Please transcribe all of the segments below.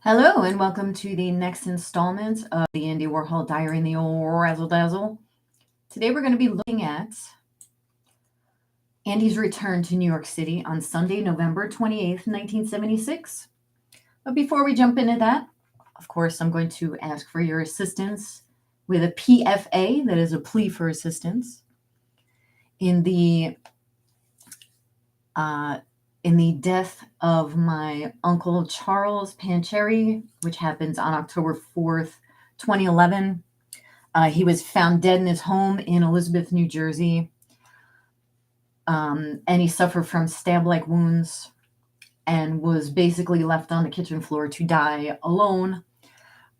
Hello, and welcome to the next installment of the Andy Warhol Diary and the old Razzle Dazzle. Today we're going to be looking at Andy's return to New York City on Sunday, November 28th, 1976. But before we jump into that, of course, I'm going to ask for your assistance with a PFA, that is a plea for assistance, in the death of my uncle Charles Pancheri, which happens on October 4th, 2011. He was found dead in his home in Elizabeth, New Jersey, and he suffered from stab-like wounds and was basically left on the kitchen floor to die alone.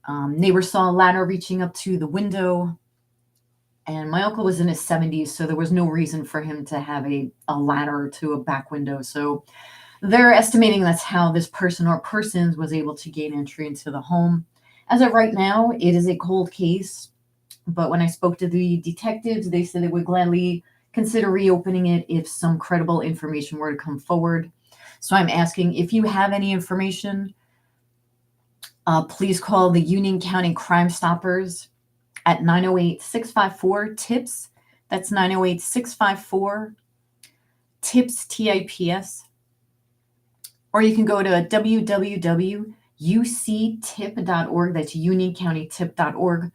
Neighbors saw a ladder reaching up to the window, and my uncle was in his 70s, so there was no reason for him to have a ladder to a back window. So they're estimating that's how this person or persons was able to gain entry into the home. As of right now, it is a cold case, but when I spoke to the detectives, they said they would gladly consider reopening it if some credible information were to come forward. So I'm asking if you have any information, please call the Union County Crime Stoppers at 908-654-TIPS. That's 908-654-TIPS, TIPS. Or you can go to www.uctip.org. That's unioncountytip.org.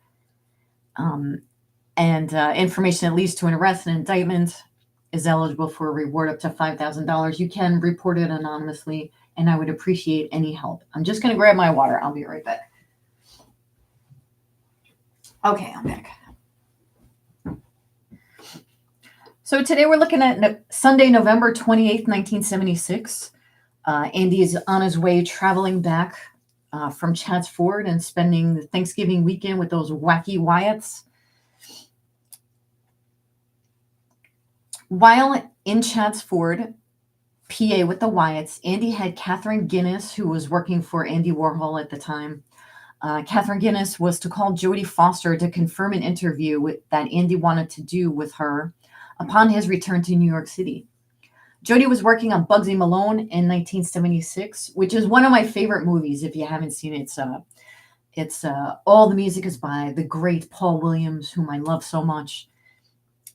And information that leads to an arrest and indictment is eligible for a reward up to $5,000. You can report it anonymously, and I would appreciate any help. I'm just going to grab my water. I'll be right back. Okay, I'm back. So today we're looking at Sunday, November 28th, 1976. Andy is on his way traveling back from Chadds Ford and spending the Thanksgiving weekend with those wacky Wyatts. While in Chadds Ford, PA with the Wyatts, Andy had Catherine Guinness, who was working for Andy Warhol at the time. Catherine Guinness was to call Jodie Foster to confirm an interview that Andy wanted to do with her upon his return to New York City. Jodie was working on Bugsy Malone in 1976, which is one of my favorite movies. If you haven't seen it, it's all the music is by the great Paul Williams, whom I love so much.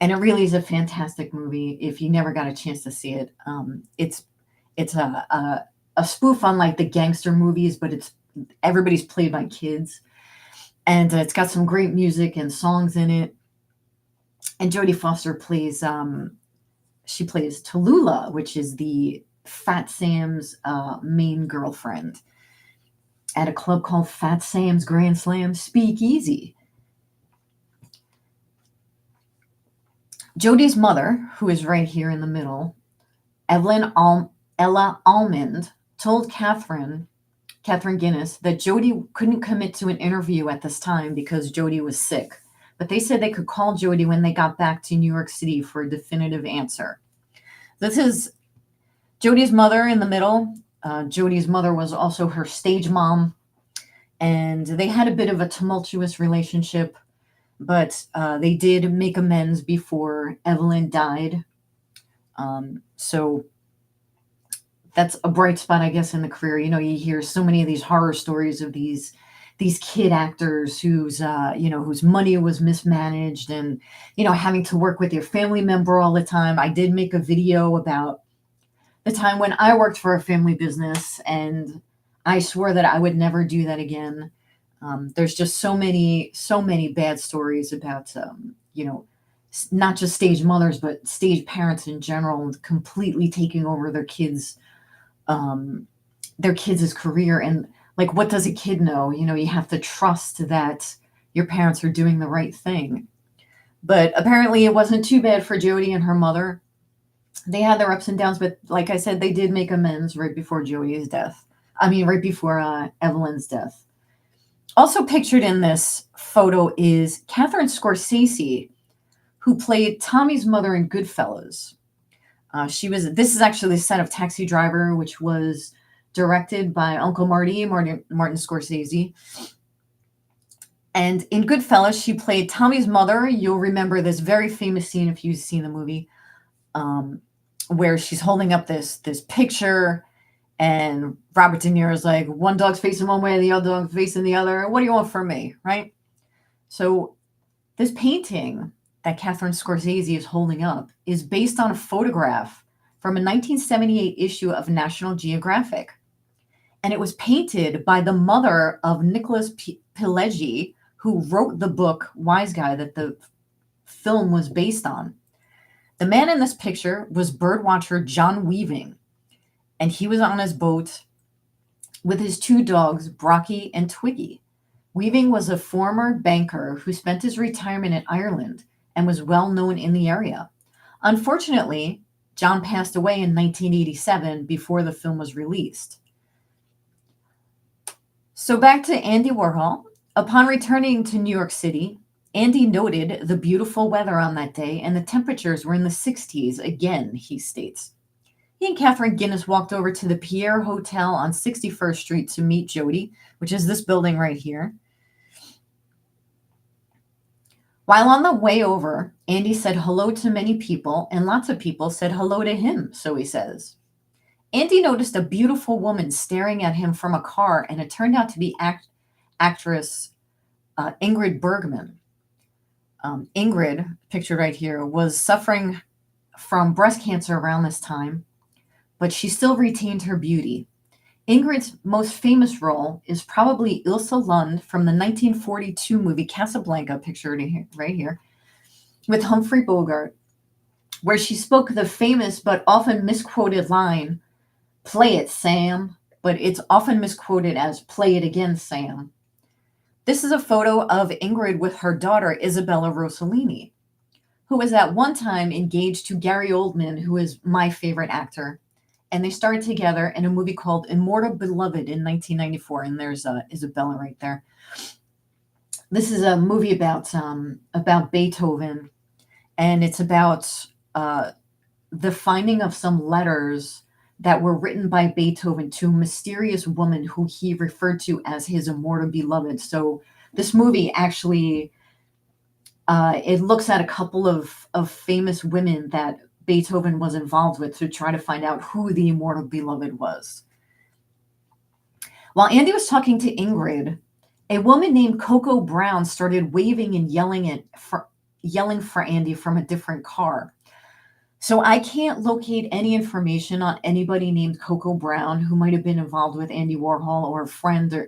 And it really is a fantastic movie. If you never got a chance to see it, it's a spoof on like the gangster movies, but everybody's played by kids, and it's got some great music and songs in it. And Jodie Foster plays she plays Tallulah, which is the Fat Sam's main girlfriend, at a club called Fat Sam's Grand Slam Speakeasy. Jodie's mother, who is right here in the middle, Ella Almond, told Catherine Guinness that Jodie couldn't commit to an interview at this time because Jodie was sick. But they said they could call Jodie when they got back to New York City for a definitive answer. This is Jodie's mother in the middle. Jodie's mother was also her stage mom, and they had a bit of a tumultuous relationship, but they did make amends before Evelyn died. So that's a bright spot, I guess, in the career. You know, you hear so many of these horror stories of these kid actors whose money was mismanaged and, having to work with your family member all the time. I did make a video about the time when I worked for a family business, and I swore that I would never do that again. There's just so many bad stories about, not just stage mothers, but stage parents in general, completely taking over their kids' career. And like, what does a kid know? You have to trust that your parents are doing the right thing. But apparently it wasn't too bad for Jodie and her mother. They had their ups and downs, but like I said, they did make amends right before Jodie's death. Right before Evelyn's death. Also pictured in this photo is Catherine Scorsese, who played Tommy's mother in Goodfellas. This is actually the set of Taxi Driver, which was directed by Uncle Martin Scorsese. And in Goodfellas, she played Tommy's mother. You'll remember this very famous scene if you've seen the movie, where she's holding up this picture, And Robert De Niro's like, one dog's facing one way, the other dog's facing the other. What do you want from me, right? So this painting that Catherine Scorsese is holding up is based on a photograph from a 1978 issue of National Geographic. And it was painted by the mother of Nicholas Pileggi, who wrote the book Wise Guy that the film was based on. The man in this picture was birdwatcher John Weaving, and he was on his boat with his two dogs, Brocky and Twiggy. Weaving was a former banker who spent his retirement in Ireland and was well known in the area. Unfortunately, John passed away in 1987 before the film was released. So back to Andy Warhol. Upon returning to New York City, Andy noted the beautiful weather on that day, and the temperatures were in the 60s again, he states. He and Catherine Guinness walked over to the Pierre Hotel on 61st Street to meet Jodie, which is this building right here. While on the way over, Andy said hello to many people, and lots of people said hello to him, so he says. Andy noticed a beautiful woman staring at him from a car, and it turned out to be actress Ingrid Bergman. Ingrid, pictured right here, was suffering from breast cancer around this time, but she still retained her beauty. Ingrid's most famous role is probably Ilse Lund from the 1942 movie Casablanca, pictured right here, with Humphrey Bogart, where she spoke the famous but often misquoted line, "Play it, Sam," but it's often misquoted as "Play it again, Sam." This is a photo of Ingrid with her daughter, Isabella Rossellini, who was at one time engaged to Gary Oldman, who is my favorite actor. And they started together in a movie called Immortal Beloved in 1994. And there's Isabella right there. This is a movie about Beethoven, and it's about the finding of some letters that were written by Beethoven to a mysterious woman who he referred to as his immortal beloved. So this movie actually, it looks at a couple of famous women that Beethoven was involved with to try to find out who the immortal beloved was. While Andy was talking to Ingrid, a woman named Coco Brown started waving and yelling for Andy from a different car. So I can't locate any information on anybody named Coco Brown who might have been involved with Andy Warhol or a friend, or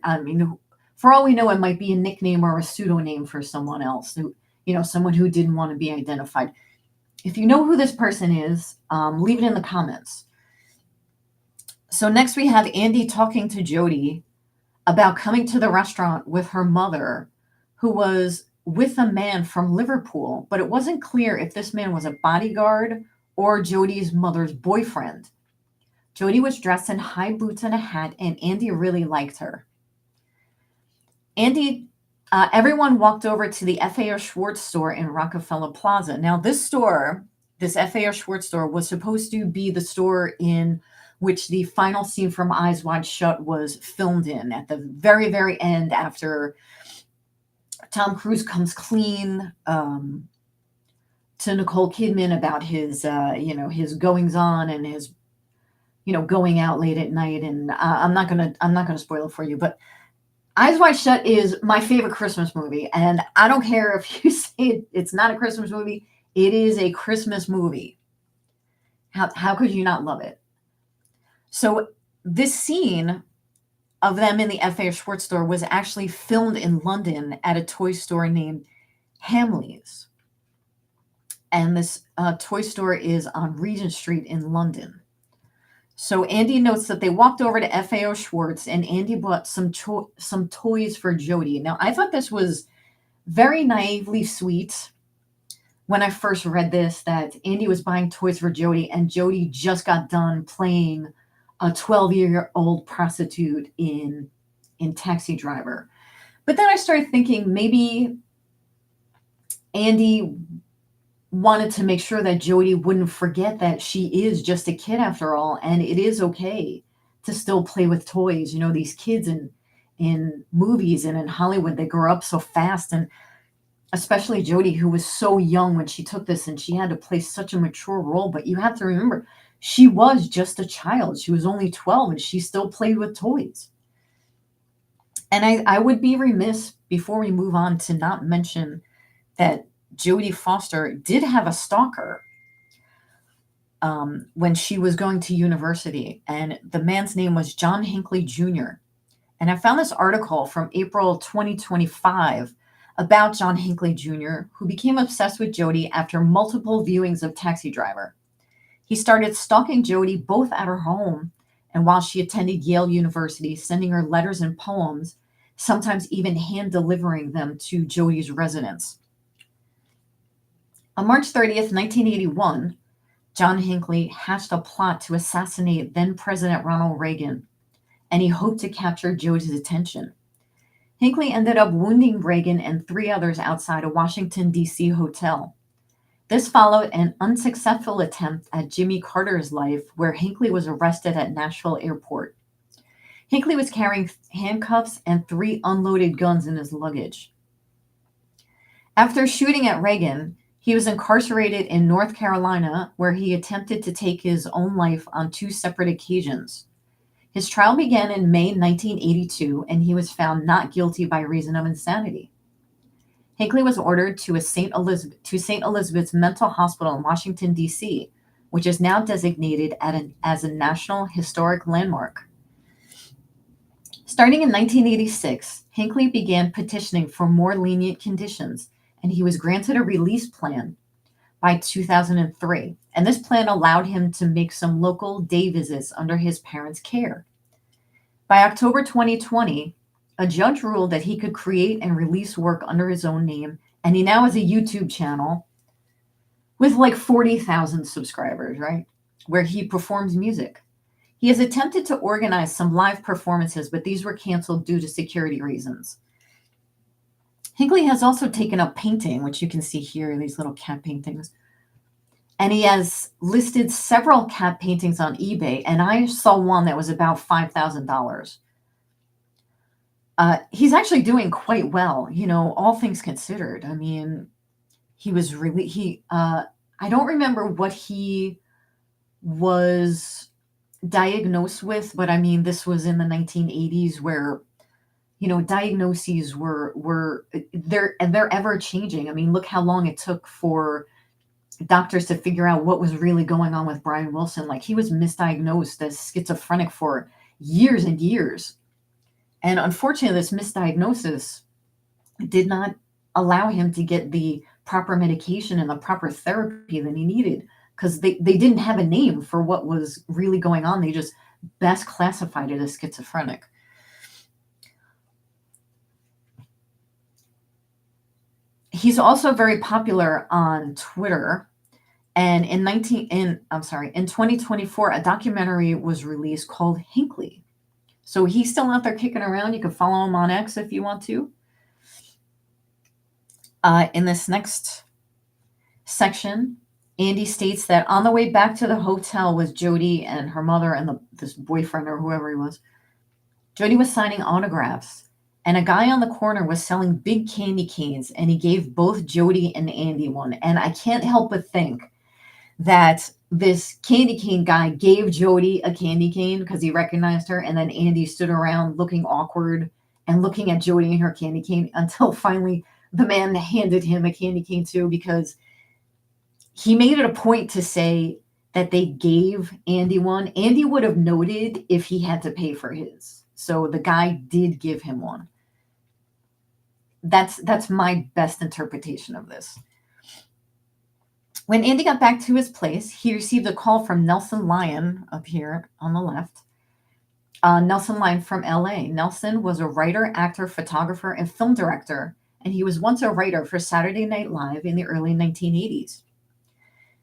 for all we know, it might be a nickname or a pseudonym for someone else, someone who didn't want to be identified. If you know who this person is, leave it in the comments. So next we have Andy talking to Jodie about coming to the restaurant with her mother, who was with a man from Liverpool, but it wasn't clear if this man was a bodyguard or Jodie's mother's boyfriend. Jodie was dressed in high boots and a hat, and Andy really liked her. Everyone walked over to the F.A.O. Schwartz store in Rockefeller Plaza. Now, this store, this F.A.O. Schwartz store, was supposed to be the store in which the final scene from Eyes Wide Shut was filmed in. At the very, very end, after Tom Cruise comes clean to Nicole Kidman about his, his goings on and his, going out late at night. And I'm not gonna spoil it for you, but Eyes Wide Shut is my favorite Christmas movie, and I don't care if you say it's not a Christmas movie. It is a Christmas movie. How could you not love it? So this scene of them in the F.A. Schwartz store was actually filmed in London at a toy store named Hamleys. And this toy store is on Regent Street in London. So Andy notes that they walked over to F.A.O. Schwartz, and Andy bought some toys for Jodie. Now, I thought this was very naively sweet when I first read this, that Andy was buying toys for Jodie, and Jodie just got done playing a 12-year-old prostitute in Taxi Driver. But then I started thinking maybe Andy wanted to make sure that Jodie wouldn't forget that she is just a kid after all, and it is okay to still play with toys. These kids in movies and in Hollywood, they grow up so fast, and especially Jodie, who was so young when she took this, and she had to play such a mature role. But you have to remember, She was just a child. She was only 12 and she still played with toys. And I would be remiss before we move on to not mention that Jodie Foster did have a stalker when she was going to university, and the man's name was John Hinckley Jr. And I found this article from April 2025 about John Hinckley Jr., who became obsessed with Jodie after multiple viewings of Taxi Driver. He started stalking Jodie both at her home and while she attended Yale University, sending her letters and poems, sometimes even hand delivering them to Jodie's residence. On March 30th, 1981, John Hinckley hatched a plot to assassinate then President Ronald Reagan, and he hoped to capture Jodie's attention. Hinckley ended up wounding Reagan and 3 others outside a Washington, D.C. hotel. This followed an unsuccessful attempt at Jimmy Carter's life, where Hinckley was arrested at Nashville Airport. Hinckley was carrying handcuffs and 3 unloaded guns in his luggage. After shooting at Reagan, he was incarcerated in North Carolina, where he attempted to take his own life on 2 separate occasions. His trial began in May 1982, and he was found not guilty by reason of insanity. Hinckley was ordered to St. Elizabeth's Mental Hospital in Washington, D.C., which is now designated as a National Historic Landmark. Starting in 1986, Hinckley began petitioning for more lenient conditions, and he was granted a release plan by 2003. And this plan allowed him to make some local day visits under his parents' care. By October 2020, a judge ruled that he could create and release work under his own name, and he now has a YouTube channel with like 40,000 subscribers, right? Where he performs music. He has attempted to organize some live performances, but these were canceled due to security reasons. Hinckley has also taken up painting, which you can see here, these little cat paintings. And he has listed several cat paintings on eBay, and I saw one that was about $5,000. He's actually doing quite well, all things considered. I mean, I don't remember what he was diagnosed with, but I mean, this was in the 1980s where, diagnoses they're ever changing. I mean, look how long it took for doctors to figure out what was really going on with Brian Wilson. Like, he was misdiagnosed as schizophrenic for years and years. And unfortunately, this misdiagnosis did not allow him to get the proper medication and the proper therapy that he needed, because they didn't have a name for what was really going on. They just best classified it as schizophrenic. He's also very popular on Twitter. And in 2024, a documentary was released called Hinckley. So he's still out there kicking around. You can follow him on X if you want to. In this next section, Andy states that on the way back to the hotel with Jodie and her mother and this boyfriend or whoever he was, Jodie was signing autographs, and a guy on the corner was selling big candy canes, and he gave both Jodie and Andy one. And I can't help but think that this candy cane guy gave Jodie a candy cane because he recognized her, and then Andy stood around looking awkward and looking at Jodie and her candy cane until finally the man handed him a candy cane too, because he made it a point to say that they gave Andy one. Andy would have noted if he had to pay for his. So the guy did give him one. That's my best interpretation of this. When Andy got back to his place, he received a call from Nelson Lyon up here on the left. Nelson Lyon from LA. Nelson was a writer, actor, photographer, and film director, and he was once a writer for Saturday Night Live in the early 1980s.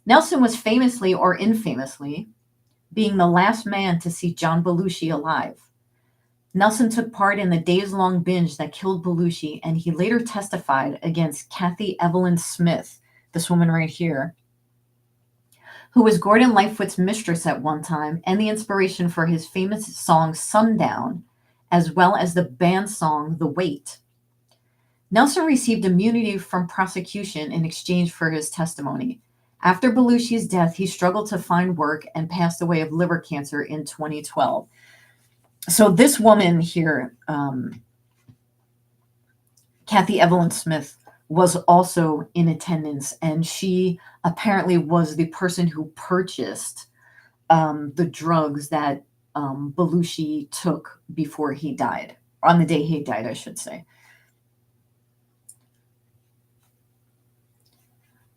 Nelson was famously or infamously being the last man to see John Belushi alive. Nelson took part in the days-long binge that killed Belushi, and he later testified against Kathy Evelyn Smith, this woman right here, who was Gordon Lightfoot's mistress at one time and the inspiration for his famous song Sundown, as well as the band song The Weight. Nelson received immunity from prosecution in exchange for his testimony. After Belushi's death, he struggled to find work and passed away of liver cancer in 2012. So this woman here, Kathy Evelyn Smith, was also in attendance, and she apparently was the person who purchased the drugs that Belushi took before he died, on the day he died, I should say.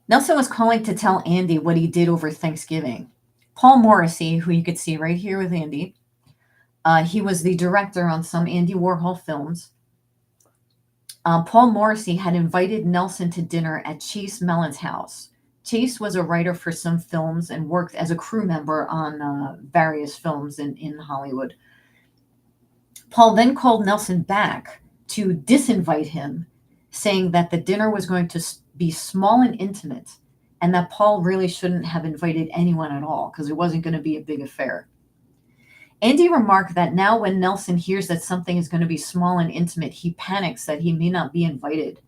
Nelson was calling to tell Andy what he did over Thanksgiving. Paul Morrissey, who you could see right here with Andy, he was the director on some Andy Warhol films. Paul Morrissey had invited Nelson to dinner at Chase Mellon's house. Chase was a writer for some films and worked as a crew member on various films in Hollywood. Paul then called Nelson back to disinvite him, saying that the dinner was going to be small and intimate, and that Paul really shouldn't have invited anyone at all because it wasn't going to be a big affair. Andy remarked that now when Nelson hears that something is going to be small and intimate, he panics that he may not be invited.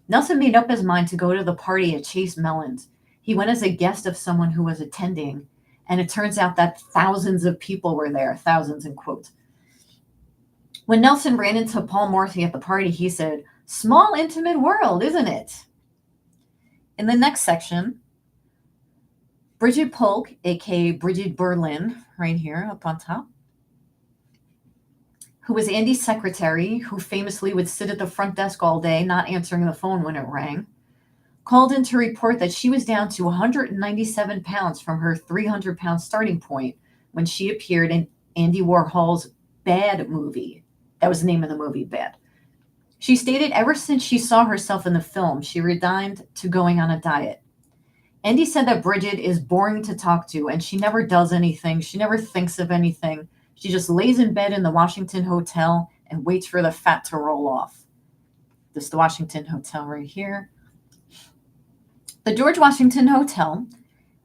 Nelson made up his mind to go to the party at Chase Mellon's. He went as a guest of someone who was attending, and it turns out that thousands of people were there, thousands in quotes. When Nelson ran into Paul Morrissey at the party, he said, "Small, intimate world, isn't it?" In the next section, Bridget Polk, aka Bridget Berlin, right here up on top, who was Andy's secretary, who famously would sit at the front desk all day, not answering the phone when it rang, called in to report that she was down to 197 pounds from her 300-pound starting point when she appeared in Andy Warhol's Bad movie. That was the name of the movie, Bad. She stated ever since she saw herself in the film, she resigned to going on a diet. Andy said that Bridget is boring to talk to, and she never does anything. She never thinks of anything. She just lays in bed in the Washington Hotel and waits for the fat to roll off. This is the Washington Hotel right here. The George Washington Hotel,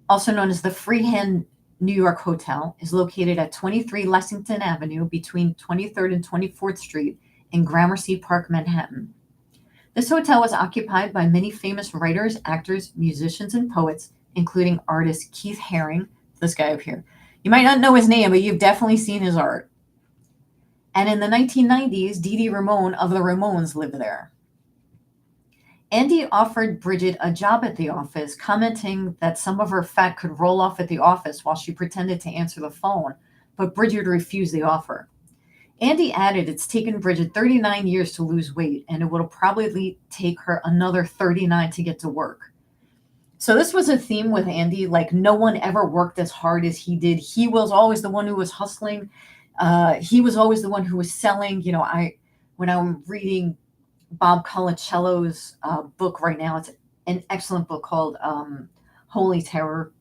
also known as the Freehand New York Hotel, is located at 23 Lexington Avenue between 23rd and 24th Street in Gramercy Park, Manhattan. This hotel was occupied by many famous writers, actors, musicians, and poets, including artist Keith Haring, this guy up here. You might not know his name, but you've definitely seen his art. And in the 1990s, Dee Dee Ramone of the Ramones lived there. Andy offered Bridget a job at the office, commenting that some of her fat could roll off at the office while she pretended to answer the phone, but Bridget refused the offer. Andy added it's taken Bridget 39 years to lose weight, and it will probably take her another 39 to get to work. So this was a theme with Andy, like no one ever worked as hard as he did. He was always the one who was hustling. He was always the one who was selling. You know, when I'm reading Bob Colacello's book right now, it's an excellent book called Holy Terror.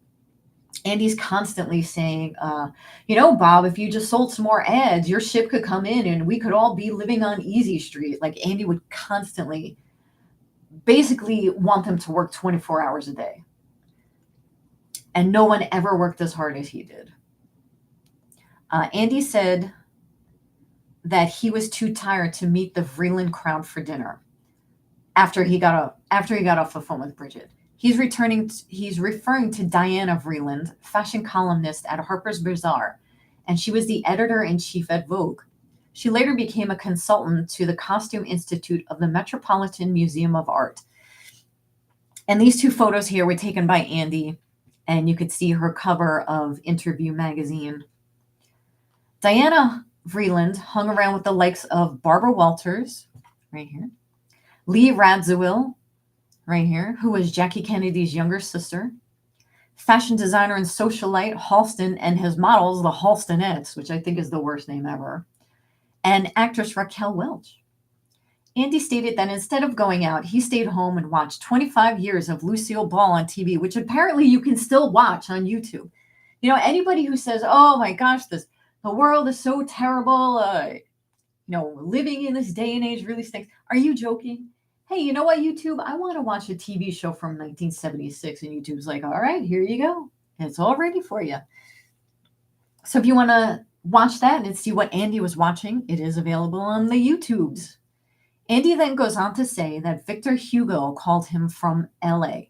Andy's constantly saying, Bob, if you just sold some more ads, your ship could come in and we could all be living on Easy Street. Like Andy would constantly basically want them to work 24 hours a day. And no one ever worked as hard as he did. Andy said that he was too tired to meet the Vreeland crowd for dinner after he got off the phone with Bridget. He's referring to Diana Vreeland, fashion columnist at Harper's Bazaar, and she was the editor-in-chief at Vogue. She later became a consultant to the Costume Institute of the Metropolitan Museum of Art. And these two photos here were taken by Andy, and you could see her cover of Interview magazine. Diana Vreeland hung around with the likes of Barbara Walters, right here, Lee Radziwill, right here, who was Jackie Kennedy's younger sister, fashion designer and socialite Halston and his models, the Halstonettes, which I think is the worst name ever, and actress Raquel Welch. Andy stated that instead of going out, he stayed home and watched 25 years of Lucille Ball on TV, which apparently you can still watch on YouTube. You know, anybody who says, oh my gosh, the world is so terrible, living in this day and age really stinks. Are you joking? Hey, you know what, YouTube? I want to watch a TV show from 1976. And YouTube's like, all right, here you go. It's all ready for you. So if you want to watch that and see what Andy was watching, it is available on the YouTubes. Andy then goes on to say that Victor Hugo called him from LA.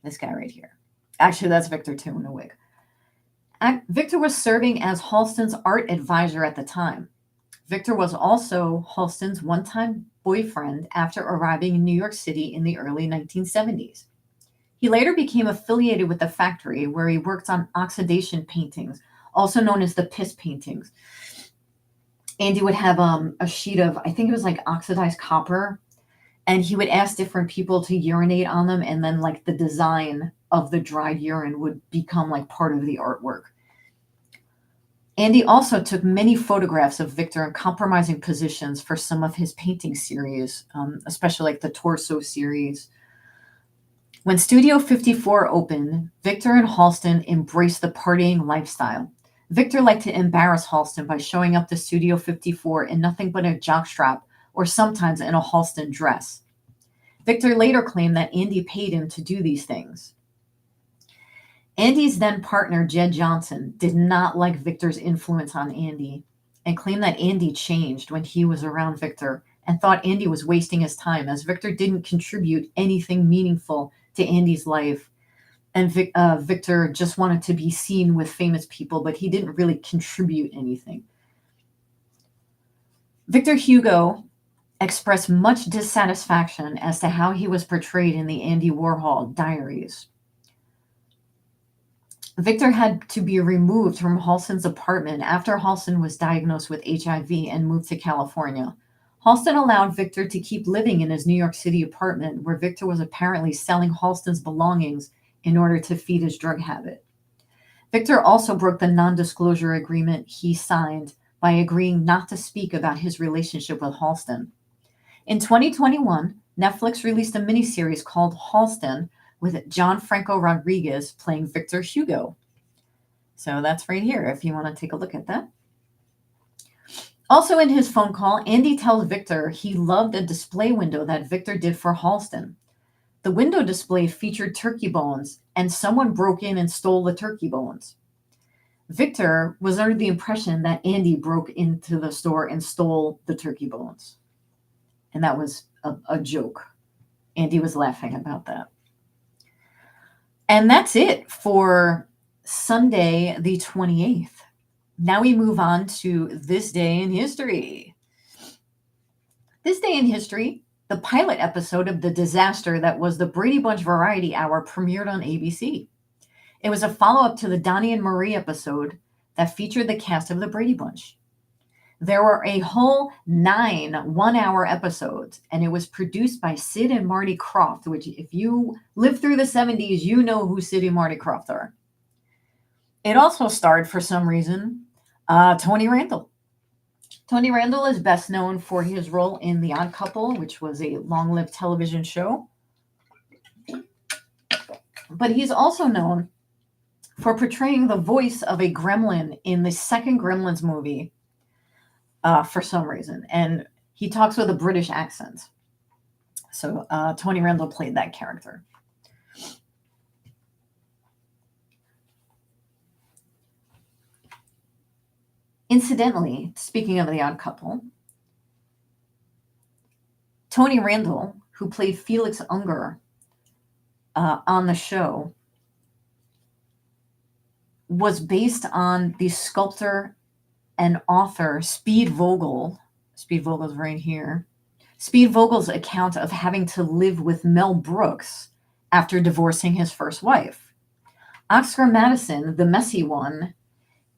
This guy right here. Actually, that's Victor too in a wig. Victor was serving as Halston's art advisor at the time. Victor was also Halston's one-time boyfriend after arriving in New York City in the early 1970s. He later became affiliated with the factory where he worked on oxidation paintings, also known as the piss paintings. Andy would have a sheet of, I think it was like oxidized copper, and he would ask different people to urinate on them, and then like the design of the dried urine would become like part of the artwork. Andy also took many photographs of Victor in compromising positions for some of his painting series, especially like the torso series. When Studio 54 opened, Victor and Halston embraced the partying lifestyle. Victor liked to embarrass Halston by showing up to Studio 54 in nothing but a jockstrap or sometimes in a Halston dress. Victor later claimed that Andy paid him to do these things. Andy's then partner, Jed Johnson, did not like Victor's influence on Andy and claimed that Andy changed when he was around Victor and thought Andy was wasting his time as Victor didn't contribute anything meaningful to Andy's life. And Victor just wanted to be seen with famous people, but he didn't really contribute anything. Victor Hugo expressed much dissatisfaction as to how he was portrayed in the Andy Warhol diaries. Victor had to be removed from Halston's apartment after Halston was diagnosed with HIV and moved to California. Halston allowed Victor to keep living in his New York City apartment, where Victor was apparently selling Halston's belongings in order to feed his drug habit. Victor also broke the non-disclosure agreement he signed by agreeing not to speak about his relationship with Halston. In 2021, Netflix released a miniseries called Halston, with John Franco Rodriguez playing Victor Hugo. So that's right here if you want to take a look at that. Also in his phone call, Andy tells Victor he loved a display window that Victor did for Halston. The window display featured turkey bones, and someone broke in and stole the turkey bones. Victor was under the impression that Andy broke into the store and stole the turkey bones. And that was a joke. Andy was laughing about that. And that's it for Sunday, the 28th. Now we move on to this day in history. This day in history, the pilot episode of the disaster that was the Brady Bunch Variety Hour premiered on ABC. It was a follow-up to the Donnie and Marie episode that featured the cast of the Brady Bunch. There were a whole 9 one-hour episodes, and it was produced by Sid and Marty Krofft, which if you lived through the 70s, you know who Sid and Marty Krofft are. It also starred, for some reason, Tony Randall. Tony Randall is best known for his role in The Odd Couple, which was a long-lived television show. But he's also known for portraying the voice of a gremlin in the second Gremlins movie, for some reason. And he talks with a British accent. So Tony Randall played that character. Incidentally, speaking of The Odd Couple, Tony Randall, who played Felix Unger on the show, was based on the sculptor and author Speed Vogel. Speed Vogel's right here. Speed Vogel's account of having to live with Mel Brooks after divorcing his first wife. Oscar Madison, the messy one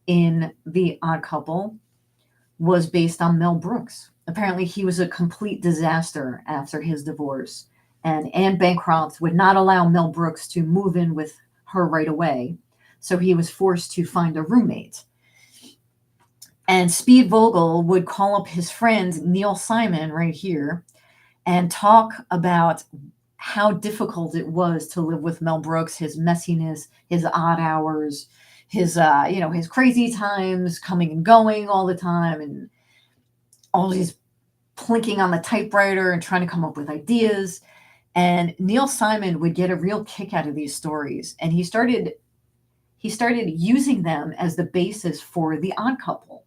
in The Odd Couple, was based on Mel Brooks. Apparently he was a complete disaster after his divorce, and Anne Bancroft would not allow Mel Brooks to move in with her right away, so he was forced to find a roommate. And Speed Vogel would call up his friend Neil Simon right here and talk about how difficult it was to live with Mel Brooks, his messiness, his odd hours, his his crazy times, coming and going all the time, and all these plinking on the typewriter and trying to come up with ideas. And Neil Simon would get a real kick out of these stories, and he started using them as the basis for The Odd Couple.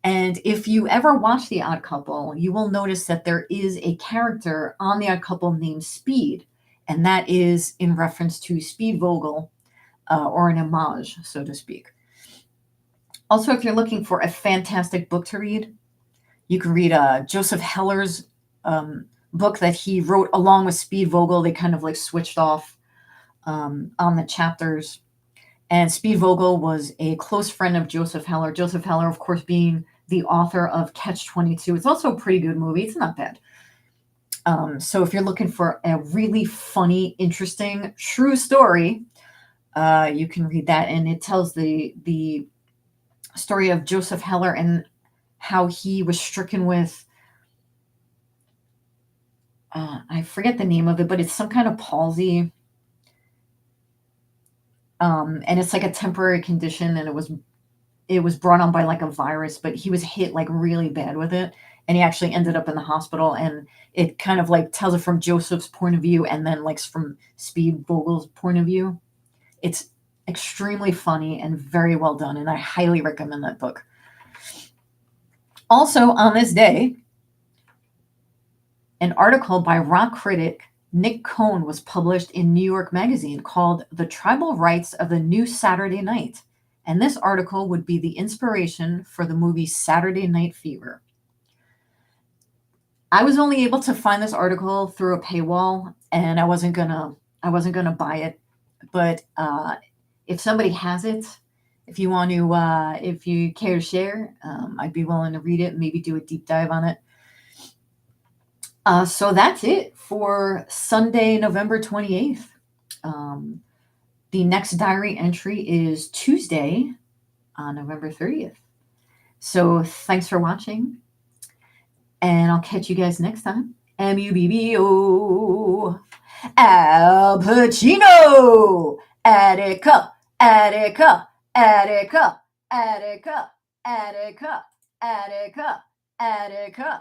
And if you ever watch The Odd Couple, you will notice that there is a character on The Odd Couple named Speed. and that is in reference to Speed Vogel, or an homage, so to speak. Also, if you're looking for a fantastic book to read, you can read Joseph Heller's book that he wrote along with Speed Vogel. They kind of like switched off on the chapters. And Speed Vogel was a close friend of Joseph Heller. Joseph Heller, of course, being the author of Catch-22. It's also a pretty good movie. It's not bad. So if you're looking for a really funny, interesting, true story, you can read that. And it tells the story of Joseph Heller and how he was stricken with, I forget the name of it, but it's some kind of palsy. And it's like a temporary condition, and it was brought on by like a virus, but he was hit like really bad with it, and he actually ended up in the hospital. And it kind of like tells it from Joseph's point of view, and then like from Speed Vogel's point of view. It's extremely funny and very well done, and I highly recommend that book. Also, on this day, an article by rock critic Nick Cohn was published in New York Magazine called "The Tribal Rights of the New Saturday Night," and this article would be the inspiration for the movie Saturday Night Fever. I was only able to find this article through a paywall, and I wasn't gonna buy it. But if somebody has it, if you want to, if you care to share, I'd be willing to read it and maybe do a deep dive on it. So that's it for Sunday, November 28th. The next diary entry is Tuesday, November 30th. So thanks for watching, and I'll catch you guys next time. MUBBO. Al Pacino. Attica, Attica, Attica, Attica, Attica, Attica, Attica.